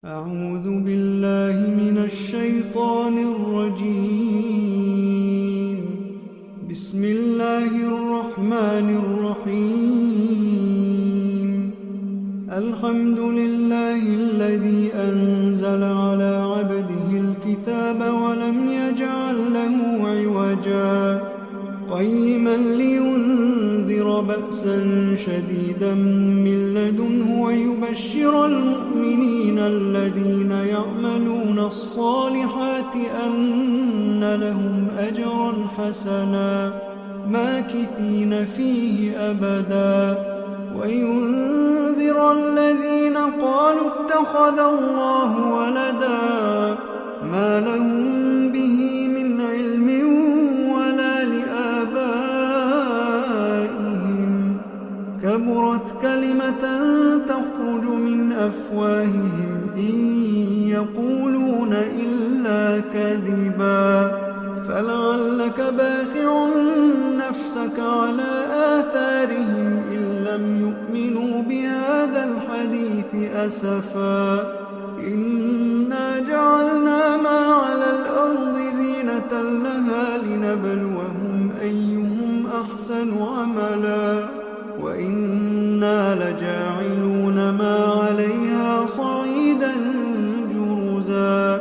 أعوذ بالله من الشيطان الرجيم. بسم الله الرحمن الرحيم. الحمد لله الذي أنزل على عبده الكتاب ولم يجعل له عوجا قيما لينذر بأسا شديدا من لدنه ويبشر المؤمنين الذين يعملون الصالحات أن لهم أجرا حسنا ماكثين فيه أبدا وينذر الذين قالوا اتخذ الله ولدا ما لهم به من علم ولا لآبائهم كبرت كلمة تخرج من أفواههم إن يقولون إلا كذبا فلعلك باخع نفسك على آثارهم إن لم يؤمنوا بهذا الحديث أسفا إنا جعلنا ما على الأرض زينة لها لنبلوهم أيهم أحسن عملا وإنا لجاعلون ما عليها صعيدا جرزا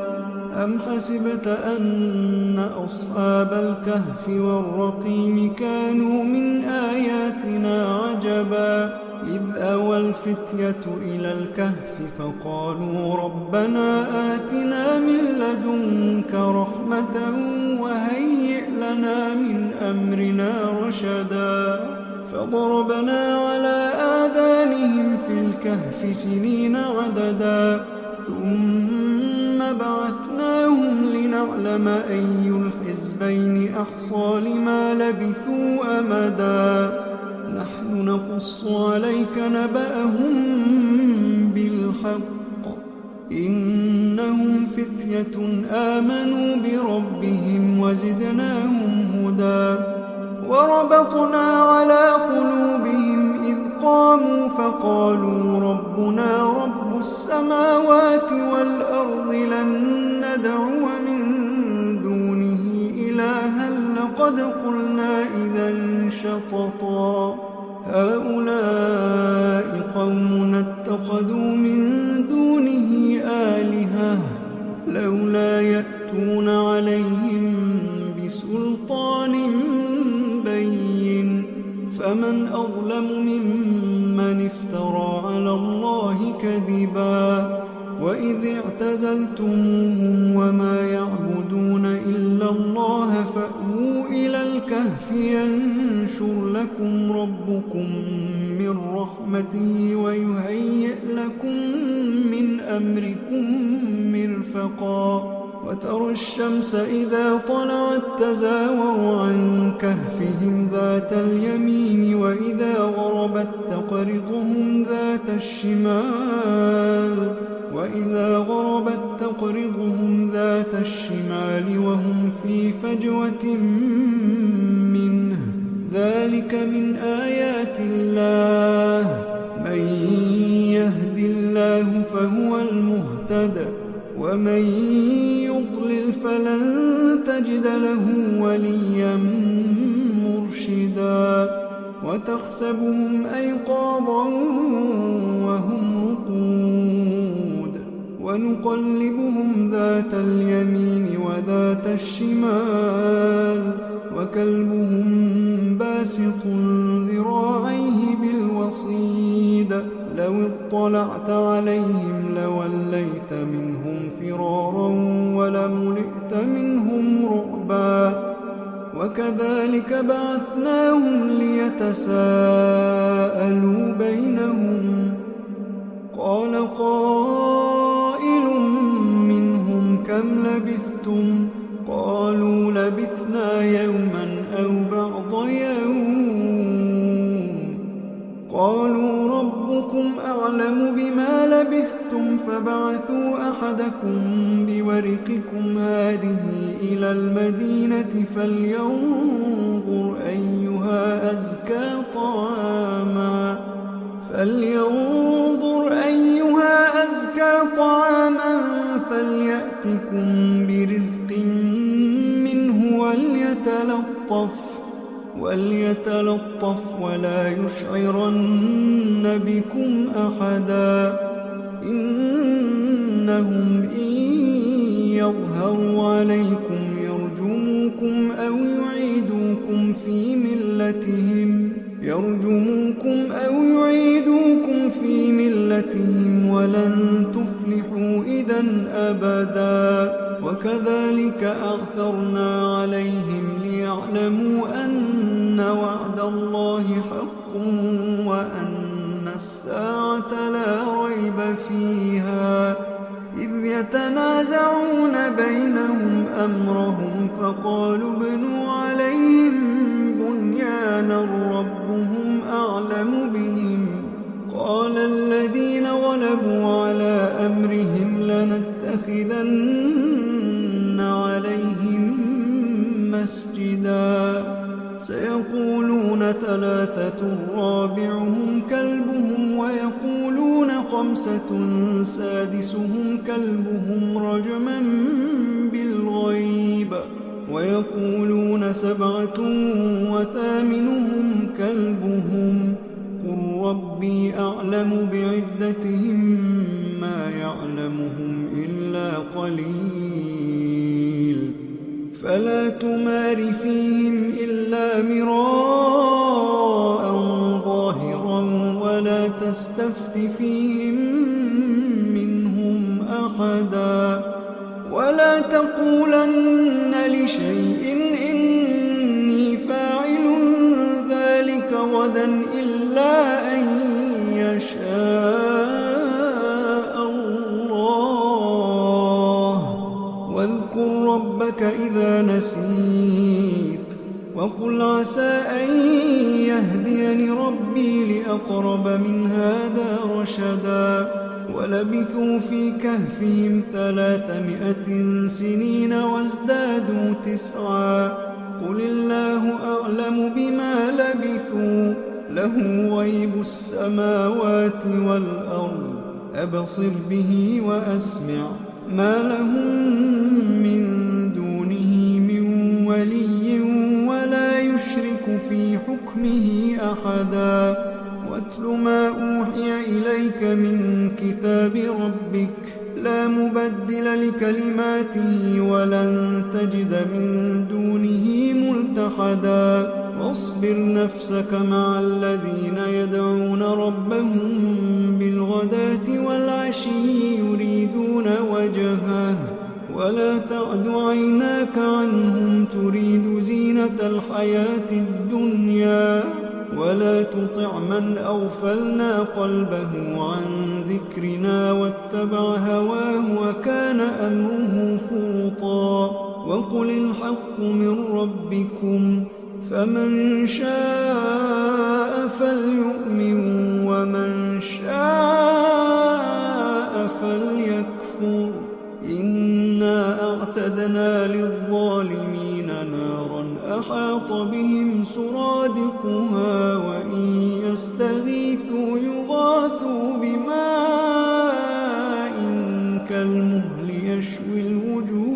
أم حسبت أن أصحاب الكهف والرقيم كانوا من آياتنا عجبا إذ أوى الفتية إلى الكهف فقالوا ربنا آتنا من لدنك رحمة وهيئ لنا من أمرنا رشدا فضربنا على آذانهم في الكهف سنين عددا ثم بعثناهم لنعلم أي الحزبين أحصى لما لبثوا أمدا نحن نقص عليك نبأهم بالحق إنهم فتية آمنوا بربهم وزدناهم هدى وربطنا على قلوبهم إذ قاموا فقالوا ربنا رب السماوات والأرض لن ندعو من دونه إلها لقد قلنا إذا شططا هؤلاء قومنا اتخذوا من دونه آلهة لولا يأتون عليهم بسلطان بين فمن أظلم ممن افترى على الله كذبا وإذ اعتزلتموهم وما يعبدون إلا الله فأووا إلى الكهف ينشر لكم ربكم من رحمته ويهيئ لكم من أمركم مرفقا وترى الشمس إذا طلعت تزاور عن كهفهم ذات اليمين وإذا غربت تقرضهم ذات الشمال وهم في فجوة منه ذلك من آيات الله من يهد الله فهو المهتد ومن يضلل فلن تجد له وليا مرشدا وتحسبهم أيقاظا وهم رقود ونقلبهم ذات اليمين وذات الشمال وكلبهم باسط ذراعيه بالوصيد لو اطلعت عليهم لوليت منهم فرارا ولملئت منهم رعبا وكذلك بعثناهم ليتساءلوا بينهم قال قائل منهم كم لبثتم قالوا لبثنا يوما أو بعض يوم قالوا ربكم أعلم بما لبثتم فبعثوا أحدكم بورقكم هذه إلى المدينة فلينظر أيها أزكى طعاما فلينظر أيها أزكى طعاما فليأتكم برزق منه وليتلطف ولا يشعرن بكم أحدا إنهم إن يظهروا عليكم يرجموكم أو يعيدوكم في ملتهم ولن تفلحوا إذا أبدا وكذلك أعثرنا عليهم ليعلموا أن وعد الله حق وأن الساعة لا ريب فيها إذ يتنازعون بينهم أمرهم فقالوا ابنوا عليهم بنيانا ربهم أعلم بهم قال الذين غلبوا على أمرهم لنتخذن عليهم مسجدا سيقولون 3 رابعهم كلبهم ويقولون 5 سادسهم كلبهم رجما بالغيب ويقولون 7 وثامنهم كلبهم قل ربي أعلم بعدتهم ما يعلمهم إلا قليل فلا تمار فيهم إلا مراء ظاهرا ولا تستفت فيهم منهم أحدا ولا تقولن لشيء إني فاعل ذلك غدا إلا أن يشاء الله واذكر ربك إذا نسيت وقل عسى أن يهديني ربي لأقرب من هذا رشدا ولبثوا في كهفهم 300 سنين وازدادوا 9 قل الله أعلم بما لبثوا له غيب السماوات والأرض أبصر به وأسمع ما لهم من دونه من ولي ولا يشرك في حكمه أحدا واتل ما أوحي إليك من كتاب ربك لا مبدل لكلماته ولن تجد من دونه ملتحدا واصبر نفسك مع الذين يدعون ربهم بالغداة والعشي يريدون وجهه ولا تعد عيناك عنهم تريد زينة الحياة الدنيا ولا تطع من أغفلنا قلبه عن ذكرنا واتبع هواه وكان أمره فرطا وقل الحق من ربكم فمن شاء فليؤمن ومن شاء فليكفر إنا أعتدنا للظالمين نارا أحاط بهم سرادقها وإن يستغيثوا يغاثوا بماء كالمهل يشوي الوجوه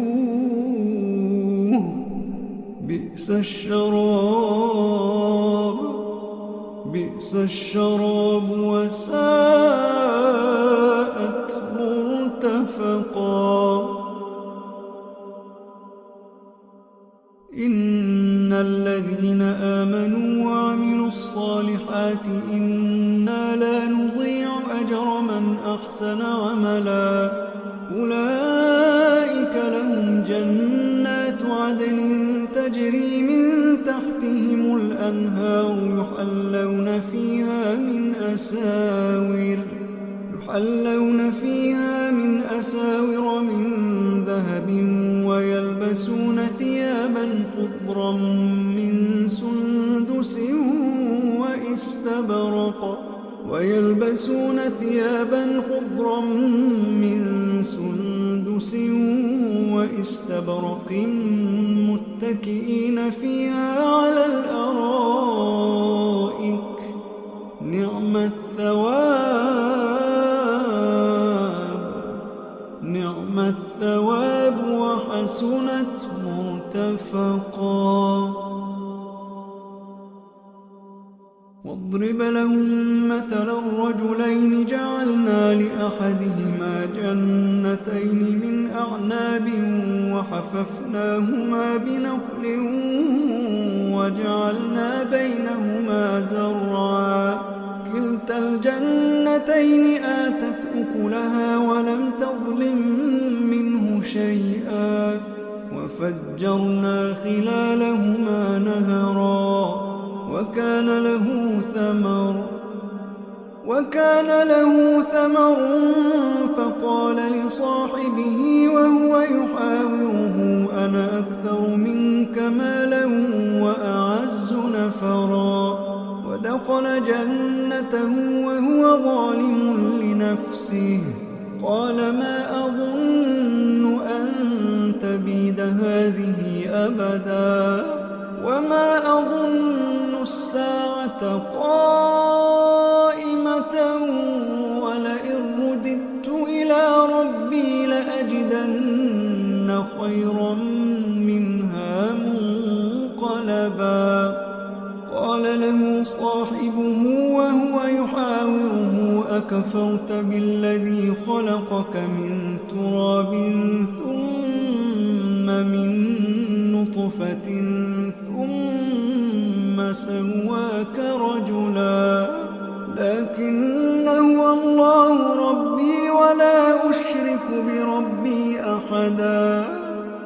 بئس الشراب وساءت مرتفقا إن الذين آمنوا وعملوا الصالحات إنا لا نضيع أجر من أحسن عملا أولئك لهم جنات عدن تجري من تحتهم الأنهار يحلون فيها من أساور من ذهب ويلبسون ثيابا خضرا من سندس وإستبرق متكئين فيها على الأرائك نعم الثواب وحسنت مرتفقا. واضرب لهم مثلا الرجلين جعلنا لأحدهما جنتين من أعناب وحففناهما بنخل وجعلنا بينهما زرعا كلتا الجنتين آتت أكلها ولم تظلم منه شيئا وفجرنا خلالهما نهرا وكان له ثمر فقال لصاحبه وهو يحاوره أنا أكثر منك مالا وأعز نفرا ودخل جنته وهو ظالم لنفسه قال ما أظن أن تبيد هذه أبدا وما أظن الساعة قائمة ولئن رددت إلى ربي لأجدن خيرا منها منقلبا. قال له صاحبه وهو يحاوره أكفرت بالذي خلقك من تراب ثم من نطفة ثم سواك رجلا لكن هو الله ربي ولا أشرك بربي أحدا.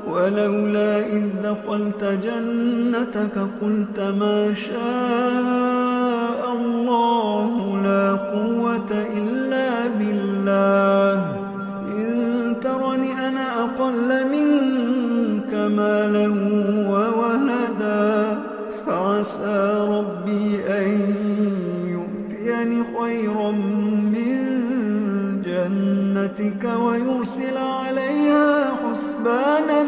ولولا إذ دخلت جنتك قلت ما شاء الله لا قوة إلا بالله إن ترني أنا أقل منك مالا وولدا فعسى ربي أن يؤتيني خيرا من جنتك ويرسل عليها حسبانا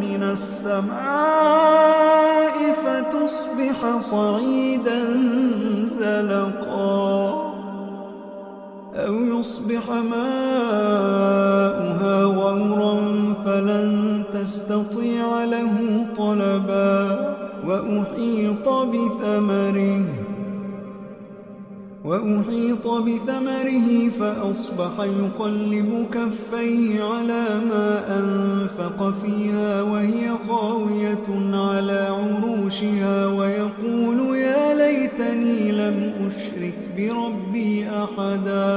من السماء فتصبح صعيدا زلقا أو يصبح ماؤها غورا فلن تستطيع له طلبا وأحيط بثمره فأصبح يقلب كفيه على ما أنفق فيها وهي خاوية على عروشها ويقول يا ليتني لم أشرك بربي أحدا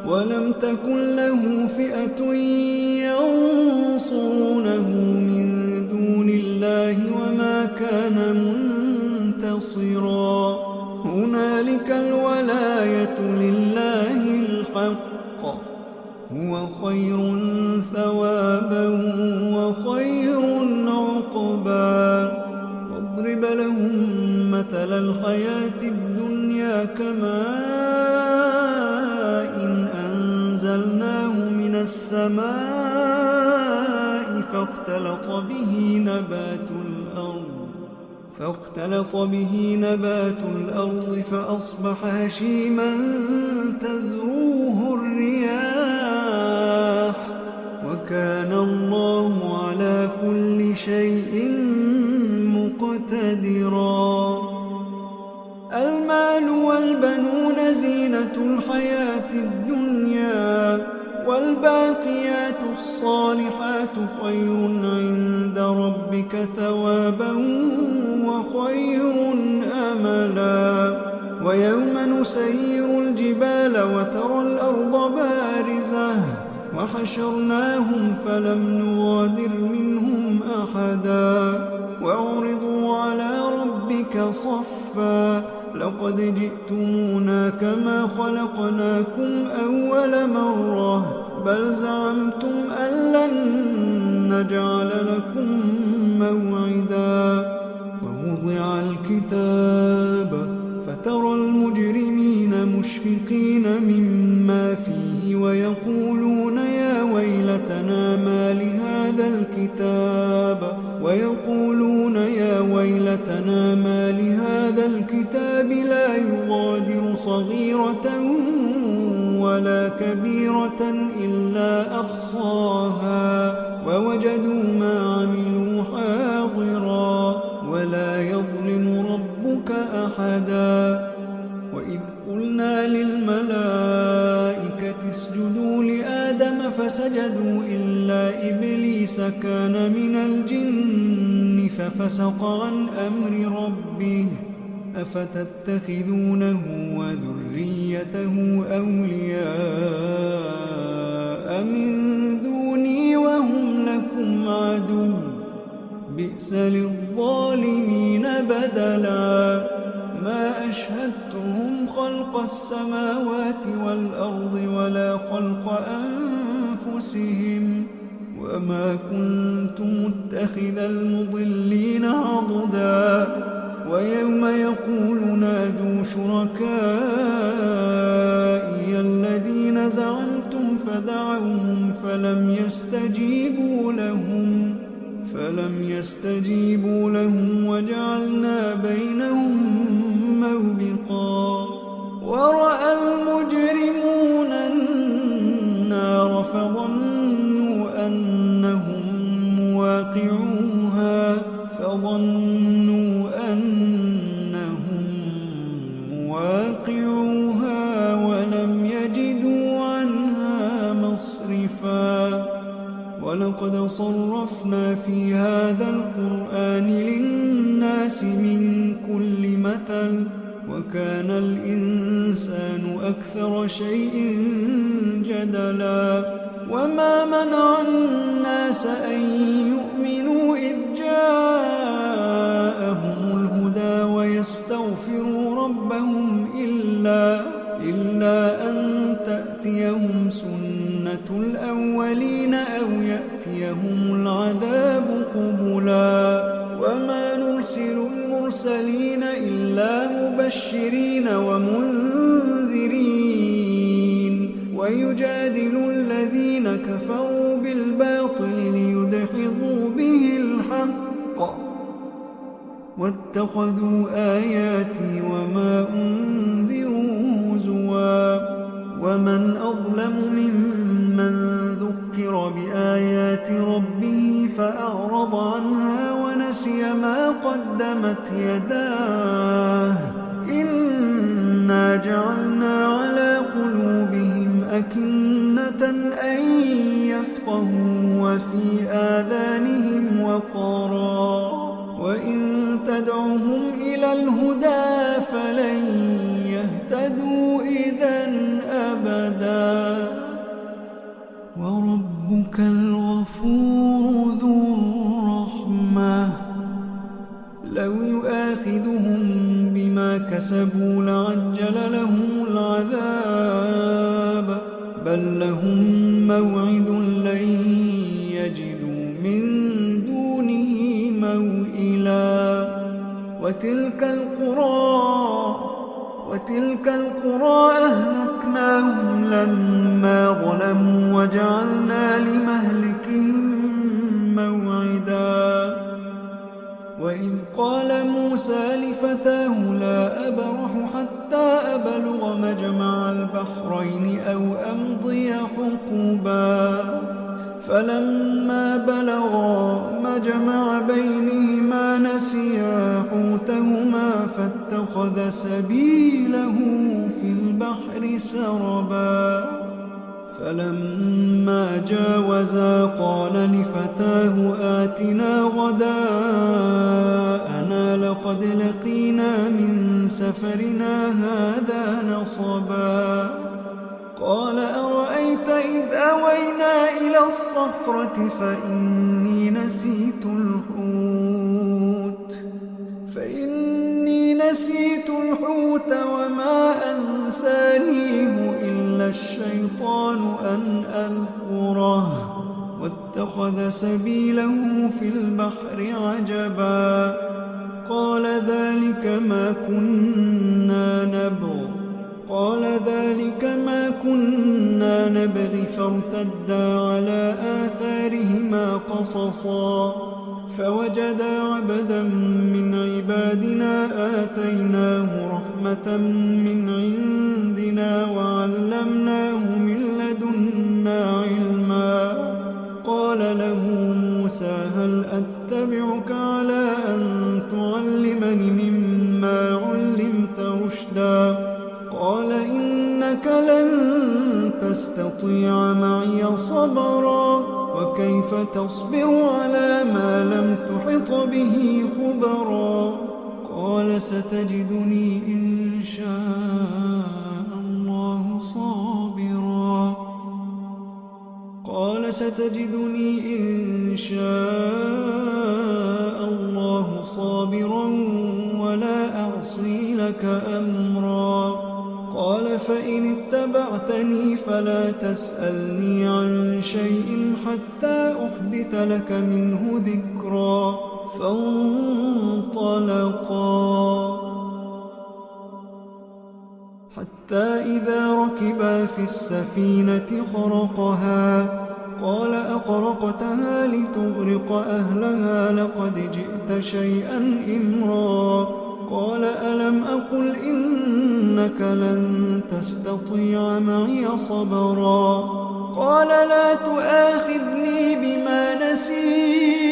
ولم تكن له فئة ينصرونه من دون الله وما كان منتصرا. هنالك الولاية لله الحق هو خير ثوابا وخير عقبا. واضرب لهم مثل الحياة الدنيا كماء أنزلناه من السماء فاختلط به نبات الأرض فأصبح هشيما تذروه الرياح وكان الله على كل شيء مقتدرا. المال والبنون زينة الحياة الدنيا والباقيات الصالحات خير عند ربك ثوابا وخير أملا. ويوم نسير الجبال وترى الأرض بارزة وحشرناهم فلم نغادر منهم أحدا وعرضوا على ربك صفا لقد جئتمونا كما خلقناكم أول مرة بل زعمتم أن لن نجعل لكم موعدا. ووضع الكتاب فترى المجرمين مشفقين مما فيه ويقولون يا ويلتنا ما لهذا الكتاب لا يغادر صغيرة ولا كبيرة إلا أحصاها ووجدوا ووجدوا ما عملوا حاضرا ولا يظلم ربك أحدا. وإذ قلنا للملائكة اسجدوا لآدم فسجدوا إلا إبليس كان من الجن ففسق عن أمر ربه أفتتخذونه وذريته أولياء من دوني وهم لكم عدو بئس للظالمين بدلا. ما أشهدتهم خلق السماوات والأرض ولا خلق أنفسهم وما كنت متخذ المضلين عضدا. ويوم يقول نادوا شركائي الذين زعمتم فدعوهم فلم يستجيبوا لهم وجعلنا بينهم موبقا. ورأى المجرمون النار فظنوا أنهم مواقعوها ولم يجدوا عنها مصرفا. ولقد صرفنا في هذا القرآن للناس من كل مثل وكان الإنسان أكثر شيء جدلا. وما منع الناس أن يؤمنوا إذ جاءهم الهدى ويستغفروا ربهم إلا أن تأتيهم سنة الأولين أو يأتيهم العذاب قبلا. وما نرسل المرسلين إلا مبشرين ومنذرين ويجادل الذين كفروا بالباطل ليدحضوا به الحق واتخذوا آياتي وما أنذروا هزوا. ومن أظلم ممن ذكر بآيات ربه فأعرض عنها ونسي ما قدمت يداه إنا جعلنا على قلوبهم أكنة أن يفقهوا وفي آذانهم وقرا وإن تدعهم إلى الهدى فلن يهتدوا إذا أبدا. وربك الغفور ذو الرحمة لو يؤاخذهم بما كسبوا لعجل لهم العذاب بل لهم موعد لن يجدوا من دونه موئلا. وتلك القرى أهلكناهم لما ظلموا وجعلنا لمهلكهم موعدا. وإذ قال موسى لفتاه لا أبرح حتى أبلغ مجمع البحرين أو أمضي حقبا فلما بلغا مجمع بينهما نسيا حوتهما فاتخذ سبيله في البحر سربا. فلما جاوزا قال لفتاه آتنا غداءنا لقد لقينا من سفرنا هذا نصبا. قال أرأيت إذ أوينا إلى الصخرة فإني نسيت الحوت وما أنسانيه إلا الشيطان أن أذكره واتخذ سبيله في البحر عجبا. قال ذلك ما كنا نبغي فارتدا على آثارهما قصصا فوجدا عبدا من عبادنا آتيناه رحمة من عندنا وعلمناه من لدنا علما. قال له هل أتبعك على أن تعلمني مما علمت رشدا قال إنك لن تستطيع معي صبرا وكيف تصبر على ما لم تحط به خبرا قال ستجدني إن شاء الله صابرا قال ستجدني إن شاء الله صابرا ولا أعصي لك أمرا قال فإن اتبعتني فلا تسألني عن شيء حتى أحدث لك منه ذكرا فانطلقا حتى إذا ركبا في السفينة خرقها قال أخرقتها لتغرق أهلها لقد جئت شيئا إمرا قال ألم أقل إنك لن تستطيع معي صبرا قال لا تؤاخذني بما نسيت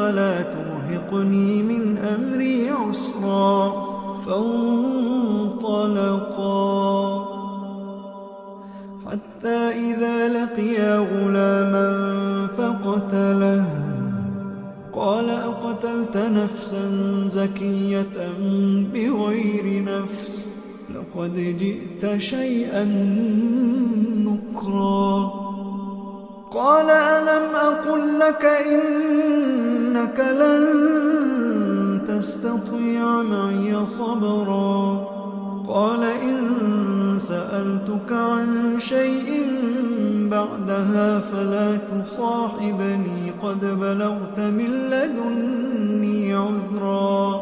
ولا ترهقني من أمري عسرا فانطلقا حتى إذا لقيا غلاما فقتله قال أقتلت نفسا زكية بغير نفس لقد جئت شيئا نكرا قال ألم أقل لك إنك لن تستطيع معي صبرا قال إن سألتك عن شيء بعدها فلا تصاحبني قد بلغت من لدني عذرا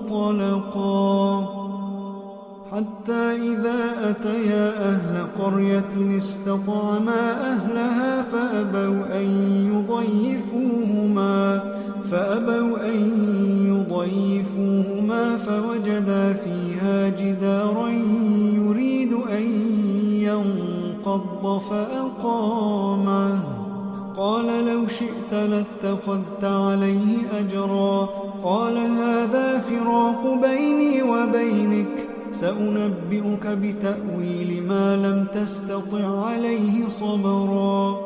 فانطلقا حتى إذا أتيا أهل قرية استطعما أهلها فأبوا أن يضيفوهما فوجدا فيها جدارا يريد أن ينقض فأقامه قال لو شئت لاتخذت عليه أجرا قال هذا فراق بيني وبينك سأنبئك بتأويل ما لم تستطع عليه صبرا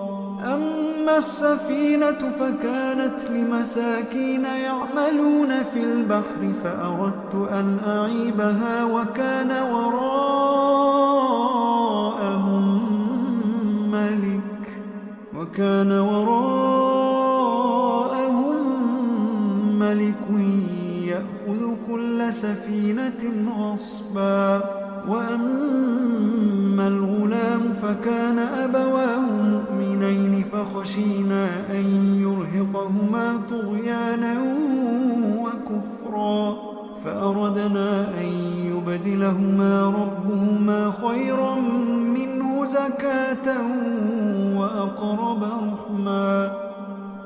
أما السفينة فكانت لمساكين يعملون في البحر فأردت أن أعيبها وكان وراءهم ملك يأخذ كل سفينة غصبا وأما الغلام فكان أبواه مؤمنين فخشينا أن يرهقهما طغيانا وكفرا فأردنا أن يبدلهما ربهما خيرا منه زكاة وأقرب رحما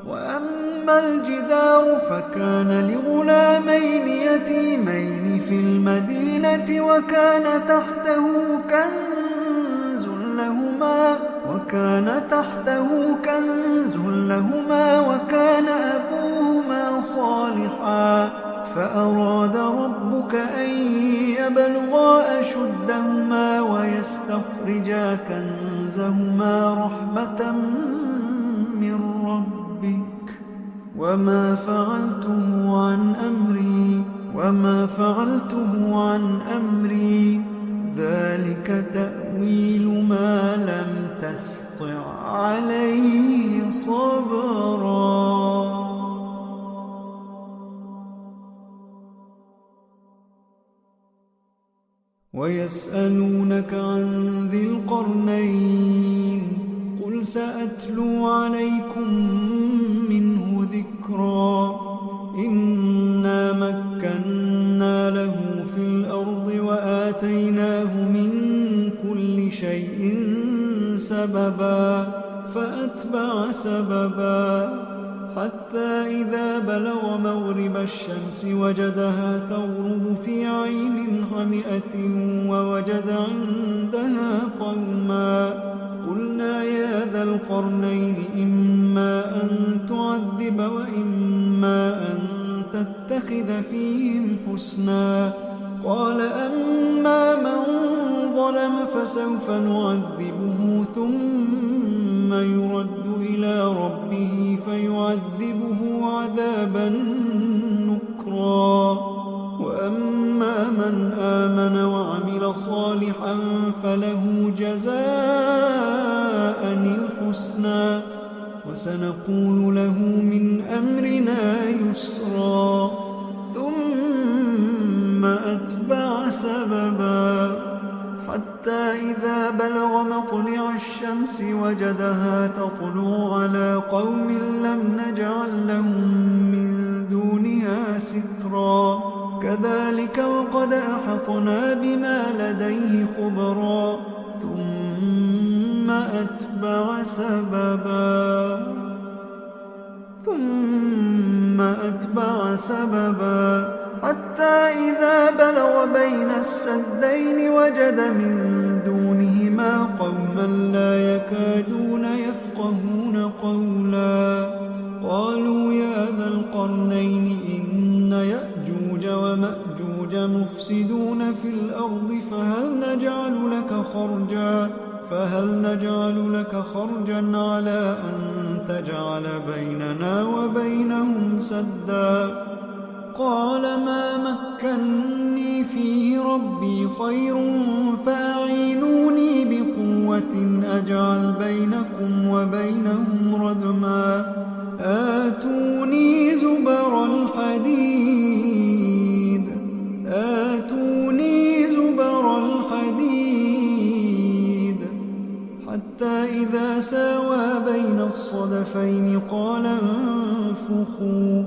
وأما الجدار فكان لغلامين يتيمين في المدينة وكان تحته كنز لهما وكان أبوهما صالحا فأراد ربك أن يبلغا أشدهما ويستخرجا كنزهما رحمة من ربك وما فعلته عن أمري ذلك تأويل ما لم تسطع عليه صبرا ويسألونك عن ذي القرنين قل سأتلو عليكم منه ذكرا إنا مكنا له في الأرض وآتيناه من كل شيء سببا فأتبع سببا حتى إذا بلغ مغرب الشمس وجدها تغرب في عين حمئة ووجد عندها قوما القرنين إما أن تعذب وإما أن تتخذ فيهم حسنا. قال أما من ظلم فسوف نعذبه ثم يرد إلى ربه فيعذبه عذابا نكرا. وأما من آمن وعمل صالحا فله جزاء الحسنى وسنقول له من أمرنا يسرا. ثم أتبع سببا حتى إذا بلغ مطلع الشمس وجدها تطلع على قوم لم نجعل لهم من دونها سترا. كذلك وقد أحطنا بما لديه خبرا. ثم أتبع سببا حتى إذا بلغ بين السدين وجد من دونهما قوما لا يكادون يفقهون قولا. قالوا يا ذا القرنين إن يأجوج ومأجوج مفسدون في الأرض فهل نجعل لك خرجا على أن تجعل بيننا وبينهم سدا. قال ما مكني فيه ربي خير فأعينوني بقوة أجعل بينكم وبينهم ردما. آتوني زبر الحديد حتى إذا ساوى بين الصدفين قال انفخوا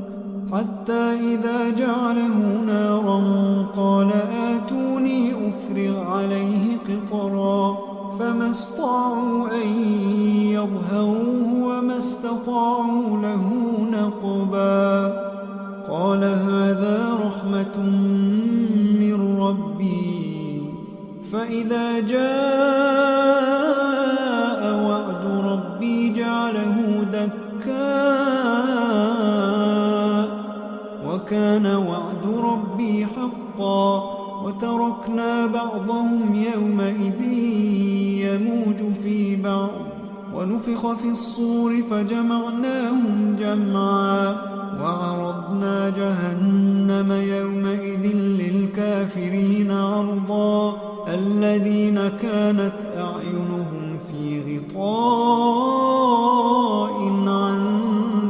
حتى إذا جعله نارا قال آتوني أفرغ عليه قطرا. فما استطاعوا أن يظهروه وما استطاعوا له نقبا. قال هذا رحمة من ربي فإذا جاء وعد ربي جعله دكا وكان وعد ربي حقا. وتركنا بعضهم يومئذ يموج في بعض ونفخ في الصور فجمعناهم جمعا. وعرضنا جهنم يومئذ للكافرين عرضا. الذين كانت أعينهم في غطاء عن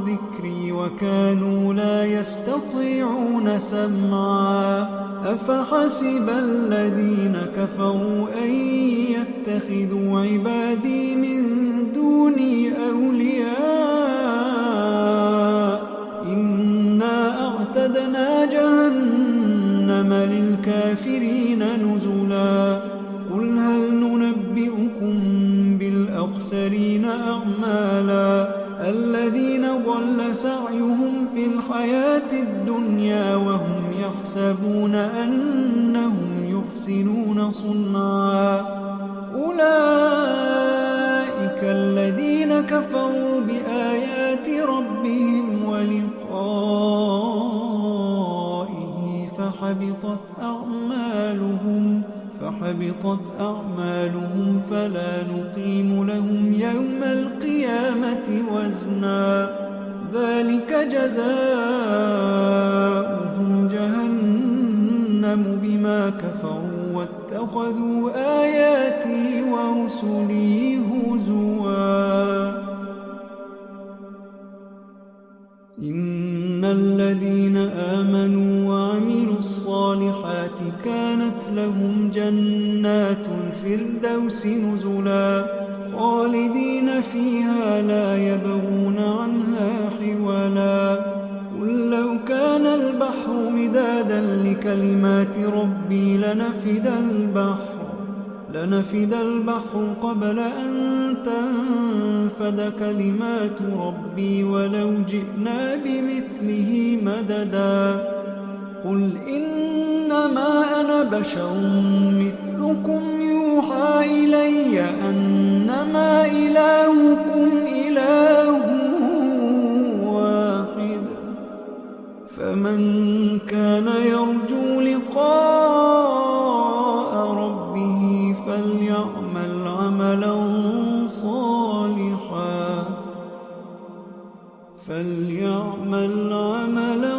ذكري وكانوا لا يستطيعون سمعا. أفحسب الذين كفروا أن يتخذوا عبادي من دوني أولياء إنا أعتدنا جهنم للكافرين نزلا. قل هل ننبئكم بالأخسرين أعمالا الذين ضل سعيهم في الحياة الدنيا وهم يحسبون أنهم يحسنون صنعا. أولئك الذين كفروا بآيات ربهم ولقائه فحبطت أعمالهم فلا نقيم لهم يوم القيامة وزنا. ذلك جزاؤهم جهنم بما كفروا واتخذوا آياتي ورسلي هزوا. إن الذين آمنوا وعملوا الصالحات كانت لهم جنات الفردوس نزلا خالدين فيها لا يبغون عنها حولا. قل لو كان البحر مدادا لكلمات ربي لنفد البحر قبل أن تنفد كلمات ربي ولو جئنا بمثله مددا. قل إنما أنا بشر مثلكم يوحى إلي أنما إلهكم فمن كان يرجو لقاء ربه فليعمل عملا